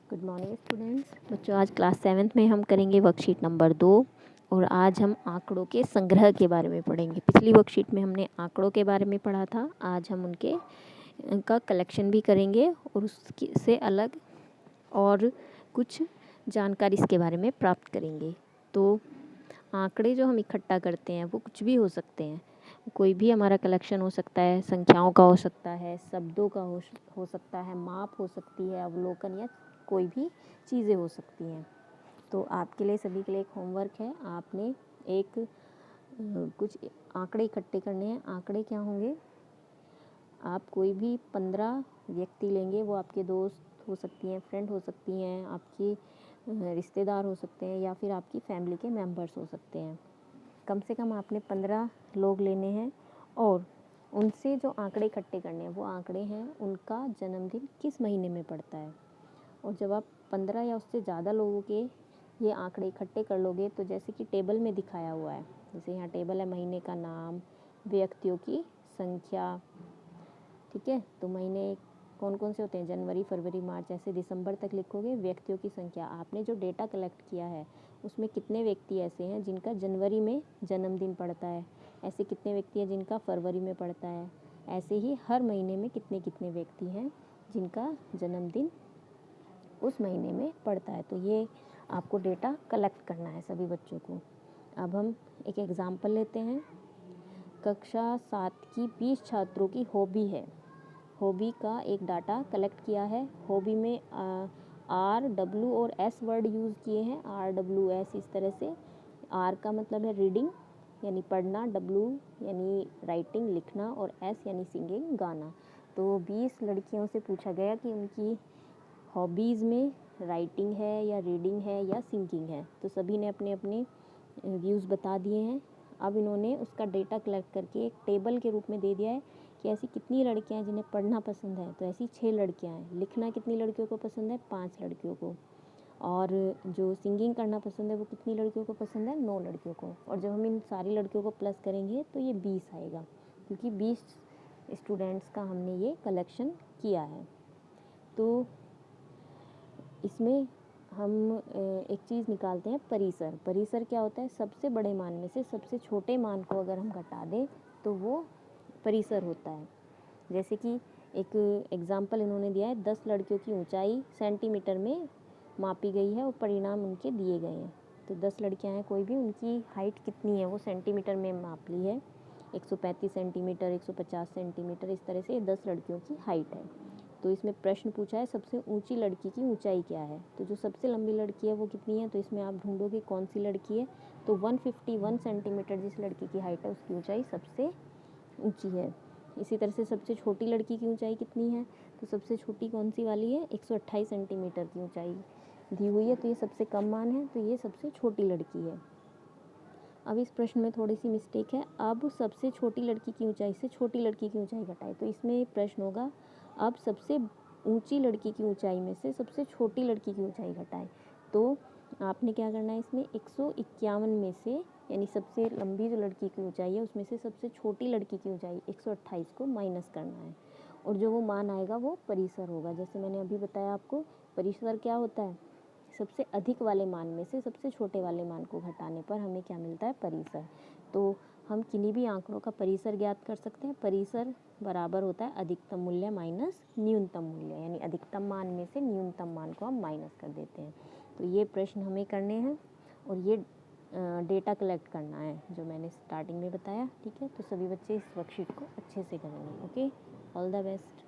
Good morning students. बच्चों, आज class 7th में हम करेंगे वर्कशीट नंबर 2 और आज हम आंकड़ों के संग्रह के बारे में पढ़ेंगे। पिछली वर्कशीट में हमने आंकड़ों के बारे में पढ़ा था। आज हम उनका कलेक्शन भी करेंगे और उसकी से अलग और कुछ जानकारी इसके बारे में प्राप्त करेंगे। तो आंकड़े जो हम इकट्ठा करते हैं वो कुछ भी हो सकते हैं। कोई भी हमारा कलेक्शन हो सकता है, संख्याओं का हो सकता है, शब्दों का हो सकता है, माप हो सकती है, अवलोकन या कोई भी चीज़ें हो सकती हैं। तो आपके लिए सभी के लिए एक होमवर्क है। आपने कुछ आंकड़े इकट्ठे करने हैं। आंकड़े क्या होंगे? आप कोई भी 15 व्यक्ति लेंगे। वो आपके दोस्त हो सकती हैं, फ्रेंड हो सकती हैं, आपकी रिश्तेदार हो सकते हैं या फिर आपकी फैमिली के मेंबर्स हो सकते हैं। कम से कम आपने 15 लोग लेने हैं और उनसे जो आंकड़े इकट्ठे करने हैं वो आंकड़े हैं उनका जन्मदिन किस महीने में पड़ता है। और जब आप 15 या उससे ज़्यादा लोगों के ये आंकड़े इकट्ठे कर लोगे तो जैसे कि टेबल में दिखाया हुआ है, जैसे यहाँ टेबल है, महीने का नाम, व्यक्तियों की संख्या, ठीक है। तो महीने कौन कौन से होते हैं? जनवरी, फरवरी, मार्च, ऐसे दिसंबर तक लिखोगे। व्यक्तियों की संख्या, आपने जो डेटा कलेक्ट किया है उसमें कितने व्यक्ति ऐसे हैं जिनका जनवरी में जन्मदिन पड़ता है, ऐसे कितने व्यक्ति हैं जिनका फरवरी में पड़ता है, ऐसे ही हर महीने में कितने कितने व्यक्ति हैं जिनका जन्मदिन उस महीने में पड़ता है। तो ये आपको डेटा कलेक्ट करना है सभी बच्चों को। अब हम एक एग्ज़ाम्पल लेते हैं। कक्षा 7 की 20 छात्रों की हॉबी है। हॉबी का एक डाटा कलेक्ट किया है। हॉबी में आर, डब्ल्यू और एस वर्ड यूज़ किए हैं। आर, डब्ल्यू, एस, इस तरह से। आर का मतलब है रीडिंग यानी पढ़ना, डब्ल्यू यानी राइटिंग लिखना और एस यानी सिंगिंग गाना। तो 20 लड़कियों से पूछा गया कि उनकी हॉबीज़ में राइटिंग है या रीडिंग है या सिंगिंग है। तो सभी ने अपने अपने व्यूज़ बता दिए हैं। अब इन्होंने उसका डेटा कलेक्ट करके एक टेबल के रूप में दे दिया है कि ऐसी कितनी लड़कियां हैं जिन्हें पढ़ना पसंद है। तो ऐसी 6 लड़कियां हैं। लिखना कितनी लड़कियों को पसंद है? 5 लड़कियों को। और जो सिंगिंग करना पसंद है वो कितनी लड़कियों को पसंद है? 9 लड़कियों को। और जब हम इन सारी लड़कियों को प्लस करेंगे तो ये 20 आएगा, क्योंकि 20 स्टूडेंट्स का हमने ये कलेक्शन किया है। तो इसमें हम एक चीज़ निकालते हैं, परिसर। परिसर क्या होता है? सबसे बड़े मान में से सबसे छोटे मान को अगर हम घटा दें तो वो परिसर होता है। जैसे कि एक एग्जाम्पल इन्होंने दिया है, 10 लड़कियों की ऊंचाई सेंटीमीटर में मापी गई है और परिणाम उनके दिए गए हैं। तो 10 लड़कियां हैं कोई भी, उनकी हाइट कितनी है वो सेंटीमीटर में माप ली है। 135 सेंटीमीटर, 150 सेंटीमीटर, इस तरह से 10 लड़कियों की हाइट है। तो इसमें प्रश्न पूछा है सबसे ऊंची लड़की की ऊंचाई क्या है। तो जो सबसे लंबी लड़की है वो कितनी है? तो इसमें आप ढूंढोगे कौन सी लड़की है। तो 151 सेंटीमीटर जिस लड़की की हाइट है उसकी ऊंचाई सबसे ऊंची है। इसी तरह से सबसे छोटी लड़की की ऊंचाई कितनी है? तो सबसे छोटी कौन सी वाली है? 128 सेंटीमीटर की ऊंचाई दी हुई है। तो ये सबसे कम मान है, तो ये सबसे छोटी लड़की है। अब इस प्रश्न में थोड़ी सी मिस्टेक है। अब सबसे छोटी लड़की की ऊंचाई से छोटी लड़की की ऊंचाई घटाए। तो इसमें प्रश्न होगा, अब सबसे ऊंची लड़की की ऊंचाई में से सबसे छोटी लड़की की ऊंचाई घटाए। तो आपने क्या करना है, इसमें 151 में से, यानी सबसे लंबी जो लड़की की ऊंचाई है उसमें से सबसे छोटी लड़की की ऊंचाई 128 को माइनस करना है और जो वो मान आएगा वो परिसर होगा। जैसे मैंने अभी बताया आपको, परिसर क्या होता है? सबसे अधिक वाले मान में से सबसे छोटे वाले मान को घटाने पर हमें क्या मिलता है? परिसर। तो हम किन्हीं भी आंकड़ों का परिसर ज्ञात कर सकते हैं। परिसर बराबर होता है अधिकतम मूल्य माइनस न्यूनतम मूल्य, यानी अधिकतम मान में से न्यूनतम मान को हम माइनस कर देते हैं। तो ये प्रश्न हमें करने हैं और ये डेटा कलेक्ट करना है जो मैंने स्टार्टिंग में बताया, ठीक है। तो सभी बच्चे इस वर्कशीट को अच्छे से करेंगे। Okay, all the best.